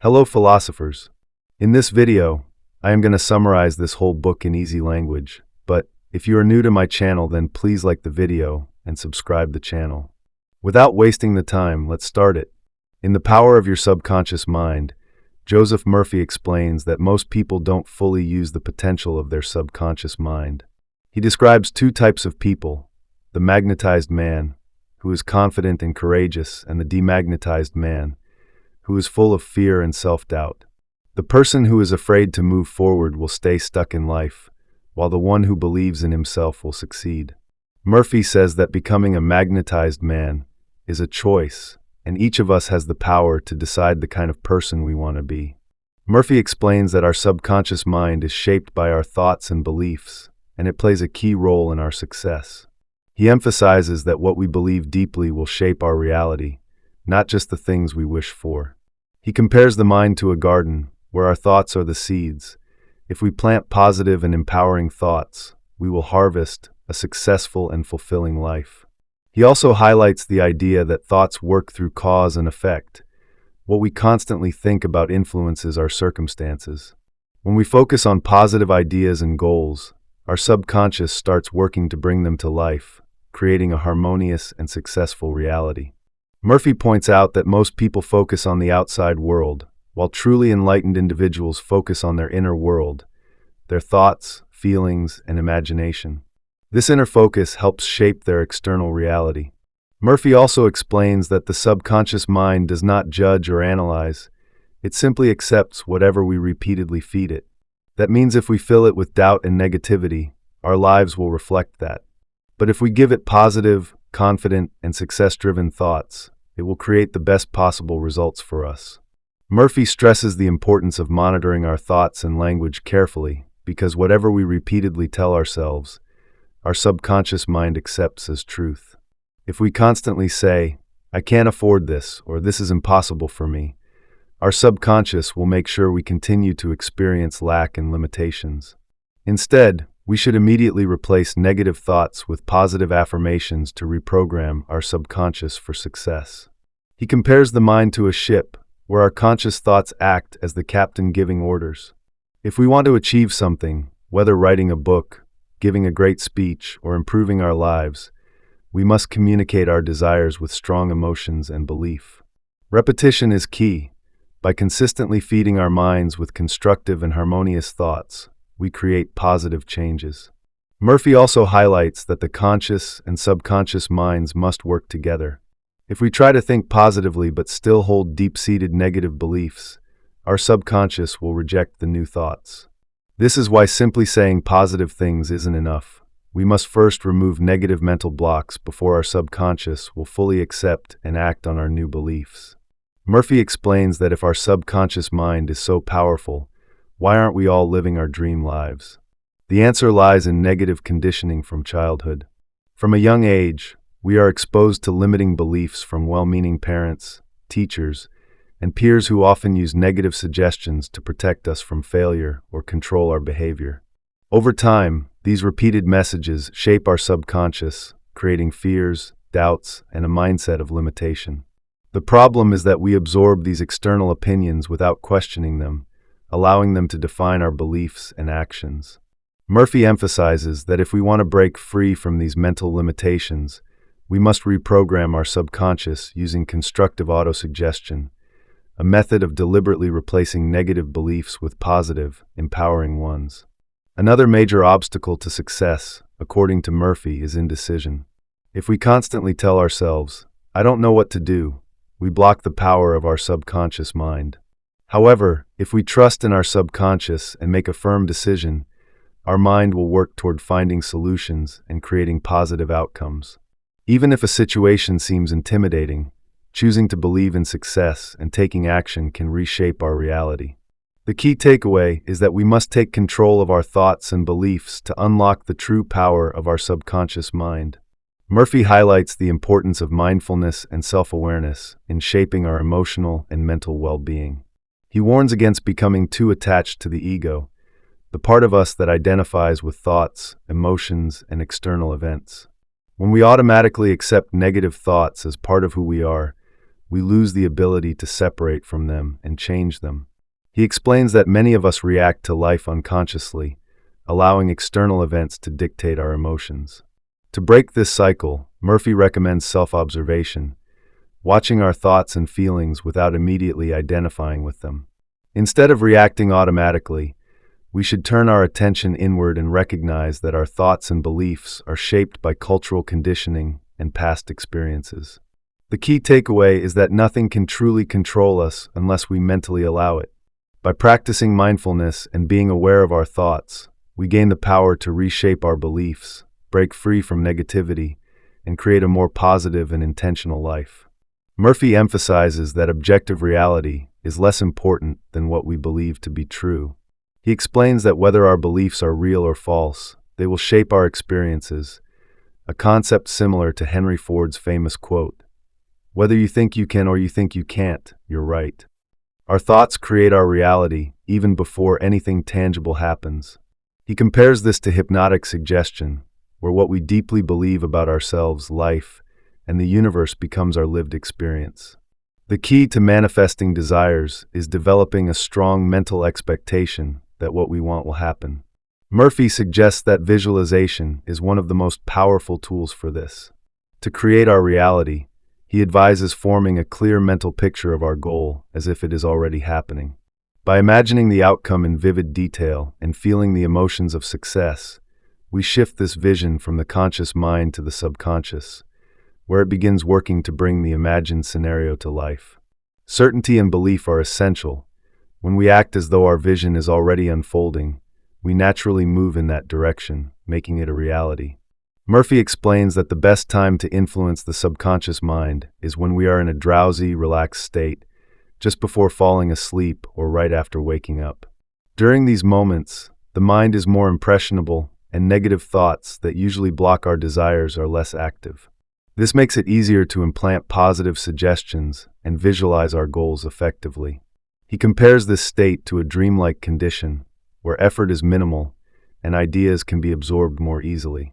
Hello philosophers. In this video, I am going to summarize this whole book in easy language, but if you are new to my channel then please like the video and subscribe the channel. Without wasting the time, let's start it. In The Power of Your Subconscious Mind, Joseph Murphy explains that most people don't fully use the potential of their subconscious mind. He describes two types of people: the magnetized man, who is confident and courageous, and the demagnetized man, who is full of fear and self-doubt. The person who is afraid to move forward will stay stuck in life, while the one who believes in himself will succeed. Murphy says that becoming a magnetized man is a choice, and each of us has the power to decide the kind of person we want to be. Murphy explains that our subconscious mind is shaped by our thoughts and beliefs, and it plays a key role in our success. He emphasizes that what we believe deeply will shape our reality, not just the things we wish for. He compares the mind to a garden, where our thoughts are the seeds. If we plant positive and empowering thoughts, we will harvest a successful and fulfilling life. He also highlights the idea that thoughts work through cause and effect. What we constantly think about influences our circumstances. When we focus on positive ideas and goals, our subconscious starts working to bring them to life, creating a harmonious and successful reality. Murphy points out that most people focus on the outside world, while truly enlightened individuals focus on their inner world, their thoughts, feelings, and imagination. This inner focus helps shape their external reality. Murphy also explains that the subconscious mind does not judge or analyze. It simply accepts whatever we repeatedly feed it. That means if we fill it with doubt and negativity, our lives will reflect that. But if we give it positive, confident, and success-driven thoughts, it will create the best possible results for us. Murphy stresses the importance of monitoring our thoughts and language carefully, because whatever we repeatedly tell ourselves, our subconscious mind accepts as truth. If we constantly say, "I can't afford this," or "this is impossible for me," our subconscious will make sure we continue to experience lack and limitations. Instead, we should immediately replace negative thoughts with positive affirmations to reprogram our subconscious for success. He compares the mind to a ship, where our conscious thoughts act as the captain giving orders. If we want to achieve something, whether writing a book, giving a great speech, or improving our lives, we must communicate our desires with strong emotions and belief. Repetition is key. By consistently feeding our minds with constructive and harmonious thoughts, we create positive changes. Murphy also highlights that the conscious and subconscious minds must work together. If we try to think positively but still hold deep-seated negative beliefs, our subconscious will reject the new thoughts. This is why simply saying positive things isn't enough. We must first remove negative mental blocks before our subconscious will fully accept and act on our new beliefs. Murphy explains that if our subconscious mind is so powerful, why aren't we all living our dream lives? The answer lies in negative conditioning from childhood. From a young age, we are exposed to limiting beliefs from well-meaning parents, teachers, and peers who often use negative suggestions to protect us from failure or control our behavior. Over time, these repeated messages shape our subconscious, creating fears, doubts, and a mindset of limitation. The problem is that we absorb these external opinions without questioning them, allowing them to define our beliefs and actions. Murphy emphasizes that if we want to break free from these mental limitations, we must reprogram our subconscious using constructive autosuggestion, a method of deliberately replacing negative beliefs with positive, empowering ones. Another major obstacle to success, according to Murphy, is indecision. If we constantly tell ourselves, "I don't know what to do," we block the power of our subconscious mind. However, if we trust in our subconscious and make a firm decision, our mind will work toward finding solutions and creating positive outcomes. Even if a situation seems intimidating, choosing to believe in success and taking action can reshape our reality. The key takeaway is that we must take control of our thoughts and beliefs to unlock the true power of our subconscious mind. Murphy highlights the importance of mindfulness and self-awareness in shaping our emotional and mental well-being. He warns against becoming too attached to the ego, the part of us that identifies with thoughts, emotions, and external events. When we automatically accept negative thoughts as part of who we are, we lose the ability to separate from them and change them. He explains that many of us react to life unconsciously, allowing external events to dictate our emotions. To break this cycle, Murphy recommends self-observation, watching our thoughts and feelings without immediately identifying with them. Instead of reacting automatically, we should turn our attention inward and recognize that our thoughts and beliefs are shaped by cultural conditioning and past experiences. The key takeaway is that nothing can truly control us unless we mentally allow it. By practicing mindfulness and being aware of our thoughts, we gain the power to reshape our beliefs, break free from negativity, and create a more positive and intentional life. Murphy emphasizes that objective reality is less important than what we believe to be true. He explains that whether our beliefs are real or false, they will shape our experiences, a concept similar to Henry Ford's famous quote, "Whether you think you can or you think you can't, you're right." Our thoughts create our reality even before anything tangible happens. He compares this to hypnotic suggestion, where what we deeply believe about ourselves, life, and the universe becomes our lived experience. The key to manifesting desires is developing a strong mental expectation that what we want will happen. Murphy suggests that visualization is one of the most powerful tools for this. To create our reality, he advises forming a clear mental picture of our goal as if it is already happening. By imagining the outcome in vivid detail and feeling the emotions of success, we shift this vision from the conscious mind to the subconscious, where it begins working to bring the imagined scenario to life. Certainty and belief are essential. When we act as though our vision is already unfolding, we naturally move in that direction, making it a reality. Murphy explains that the best time to influence the subconscious mind is when we are in a drowsy, relaxed state, just before falling asleep or right after waking up. During these moments, the mind is more impressionable, and negative thoughts that usually block our desires are less active. This makes it easier to implant positive suggestions and visualize our goals effectively. He compares this state to a dreamlike condition, where effort is minimal and ideas can be absorbed more easily.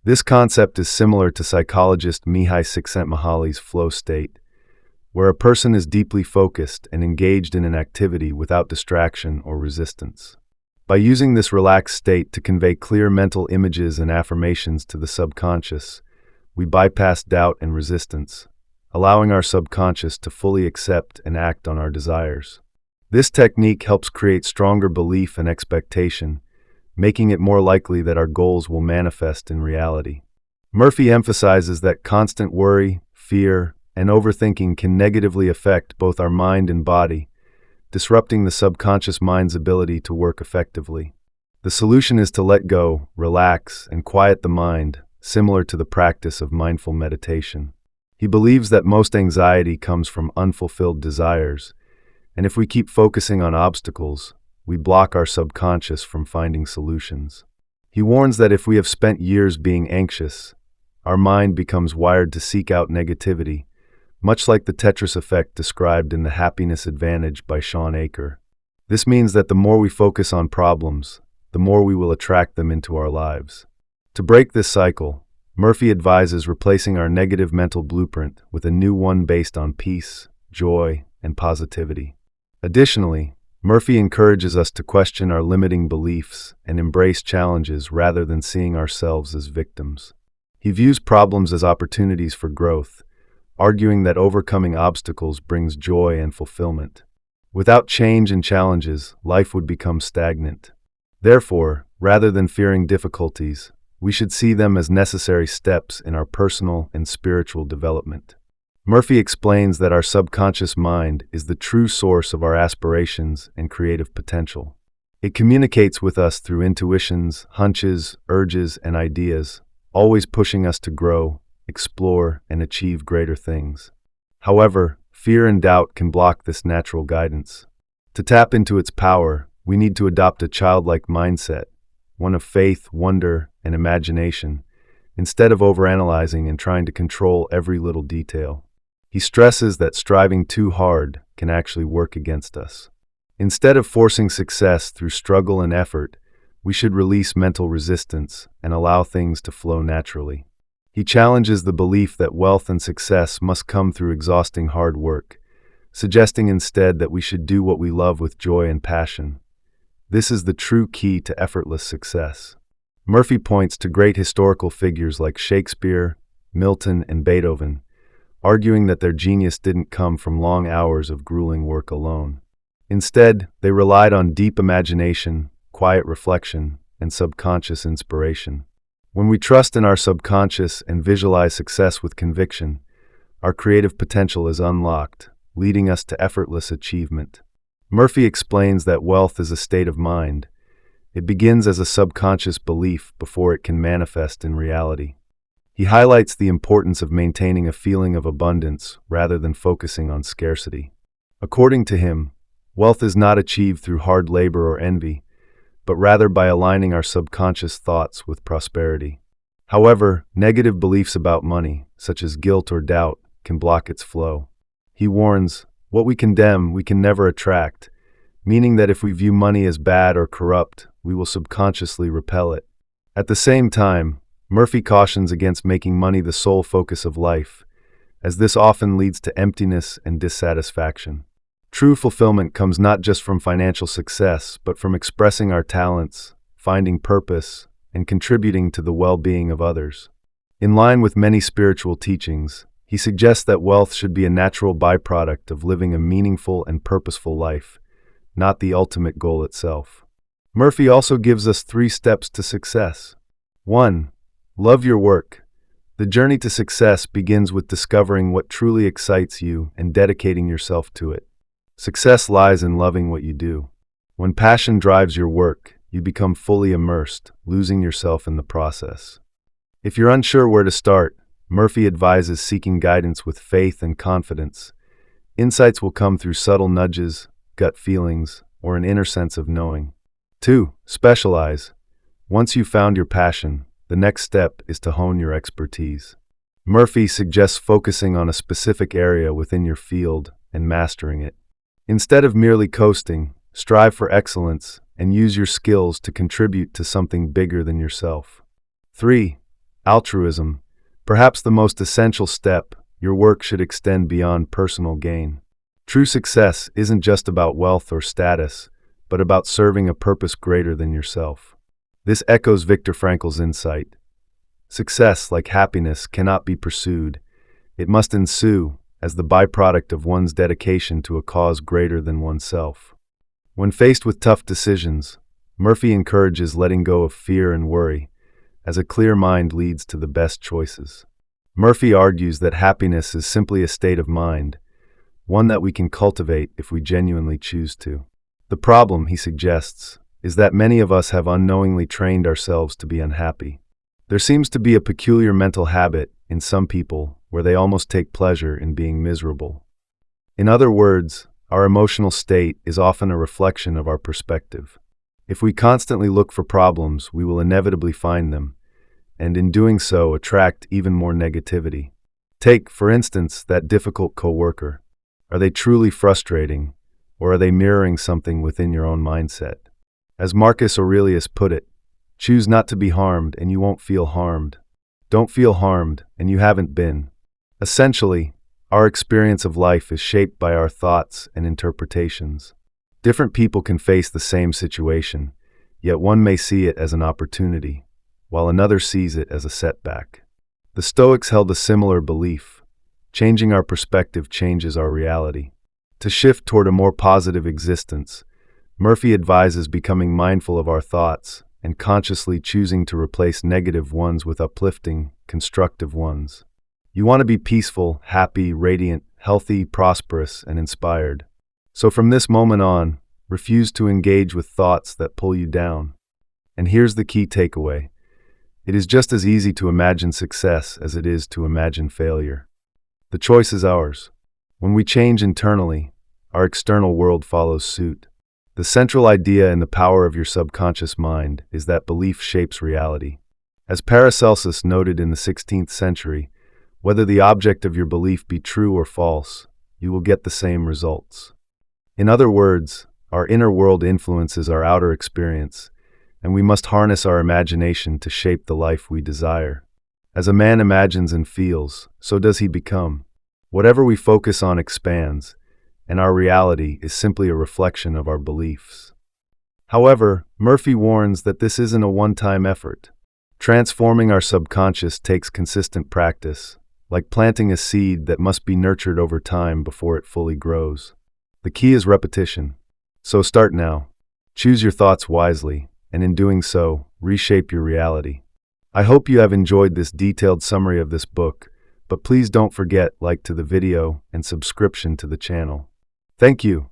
This concept is similar to psychologist Mihaly Csikszentmihalyi's flow state, where a person is deeply focused and engaged in an activity without distraction or resistance. By using this relaxed state to convey clear mental images and affirmations to the subconscious, we bypass doubt and resistance, allowing our subconscious to fully accept and act on our desires. This technique helps create stronger belief and expectation, making it more likely that our goals will manifest in reality. Murphy emphasizes that constant worry, fear, and overthinking can negatively affect both our mind and body, disrupting the subconscious mind's ability to work effectively. The solution is to let go, relax, and quiet the mind, similar to the practice of mindful meditation. He believes that most anxiety comes from unfulfilled desires, and if we keep focusing on obstacles, we block our subconscious from finding solutions. He warns that if we have spent years being anxious, our mind becomes wired to seek out negativity, much like the Tetris effect described in The Happiness Advantage by Sean Aker. This means that the more we focus on problems, the more we will attract them into our lives. To break this cycle, Murphy advises replacing our negative mental blueprint with a new one based on peace, joy, and positivity. Additionally, Murphy encourages us to question our limiting beliefs and embrace challenges rather than seeing ourselves as victims. He views problems as opportunities for growth, arguing that overcoming obstacles brings joy and fulfillment. Without change and challenges, life would become stagnant. Therefore, rather than fearing difficulties, we should see them as necessary steps in our personal and spiritual development. Murphy explains that our subconscious mind is the true source of our aspirations and creative potential. It communicates with us through intuitions, hunches, urges, and ideas, always pushing us to grow, explore, and achieve greater things. However, fear and doubt can block this natural guidance. To tap into its power, we need to adopt a childlike mindset, one of faith, wonder, and imagination, instead of overanalyzing and trying to control every little detail. He stresses that striving too hard can actually work against us. Instead of forcing success through struggle and effort, we should release mental resistance and allow things to flow naturally. He challenges the belief that wealth and success must come through exhausting hard work, suggesting instead that we should do what we love with joy and passion. This is the true key to effortless success. Murphy points to great historical figures like Shakespeare, Milton, and Beethoven, arguing that their genius didn't come from long hours of grueling work alone. Instead, they relied on deep imagination, quiet reflection, and subconscious inspiration. When we trust in our subconscious and visualize success with conviction, our creative potential is unlocked, leading us to effortless achievement. Murphy explains that wealth is a state of mind. It begins as a subconscious belief before it can manifest in reality. He highlights the importance of maintaining a feeling of abundance rather than focusing on scarcity. According to him, wealth is not achieved through hard labor or envy, but rather by aligning our subconscious thoughts with prosperity. However, negative beliefs about money, such as guilt or doubt, can block its flow. He warns, what we condemn, we can never attract, meaning that if we view money as bad or corrupt, we will subconsciously repel it. At the same time, Murphy cautions against making money the sole focus of life, as this often leads to emptiness and dissatisfaction. True fulfillment comes not just from financial success, but from expressing our talents, finding purpose, and contributing to the well-being of others. In line with many spiritual teachings, he suggests that wealth should be a natural byproduct of living a meaningful and purposeful life, not the ultimate goal itself. Murphy also gives us 3 steps to success. 1. Love your work. The journey to success begins with discovering what truly excites you and dedicating yourself to it. Success lies in loving what you do. When passion drives your work, you become fully immersed, losing yourself in the process. If you're unsure where to start, Murphy advises seeking guidance with faith and confidence. Insights will come through subtle nudges, gut feelings, or an inner sense of knowing. 2. Specialize. Once you've found your passion, the next step is to hone your expertise. Murphy suggests focusing on a specific area within your field and mastering it. Instead of merely coasting, strive for excellence and use your skills to contribute to something bigger than yourself. 3. Altruism. Perhaps the most essential step, your work should extend beyond personal gain. True success isn't just about wealth or status, but about serving a purpose greater than yourself. This echoes Viktor Frankl's insight. Success, like happiness, cannot be pursued. It must ensue as the byproduct of one's dedication to a cause greater than oneself. When faced with tough decisions, Murphy encourages letting go of fear and worry, as a clear mind leads to the best choices. Murphy argues that happiness is simply a state of mind, one that we can cultivate if we genuinely choose to. The problem, he suggests, is that many of us have unknowingly trained ourselves to be unhappy. There seems to be a peculiar mental habit in some people where they almost take pleasure in being miserable. In other words, our emotional state is often a reflection of our perspective. If we constantly look for problems, we will inevitably find them, and in doing so attract even more negativity. Take, for instance, that difficult coworker. Are they truly frustrating, or are they mirroring something within your own mindset? As Marcus Aurelius put it, choose not to be harmed and you won't feel harmed. Don't feel harmed and you haven't been. Essentially, our experience of life is shaped by our thoughts and interpretations. Different people can face the same situation, yet one may see it as an opportunity, while another sees it as a setback. The Stoics held a similar belief. Changing our perspective changes our reality. To shift toward a more positive existence, Murphy advises becoming mindful of our thoughts and consciously choosing to replace negative ones with uplifting, constructive ones. You want to be peaceful, happy, radiant, healthy, prosperous, and inspired. So from this moment on, refuse to engage with thoughts that pull you down. And here's the key takeaway. It is just as easy to imagine success as it is to imagine failure. The choice is ours. When we change internally, our external world follows suit. The central idea in the power of your subconscious mind is that belief shapes reality. As Paracelsus noted in the 16th century, whether the object of your belief be true or false, you will get the same results. In other words, our inner world influences our outer experience, and we must harness our imagination to shape the life we desire. As a man imagines and feels, so does he become. Whatever we focus on expands, and our reality is simply a reflection of our beliefs. However, Murphy warns that this isn't a one-time effort. Transforming our subconscious takes consistent practice, like planting a seed that must be nurtured over time before it fully grows. The key is repetition. So start now. Choose your thoughts wisely, and in doing so, reshape your reality. I hope you have enjoyed this detailed summary of this book, but please don't forget like to the video and subscription to the channel. Thank you.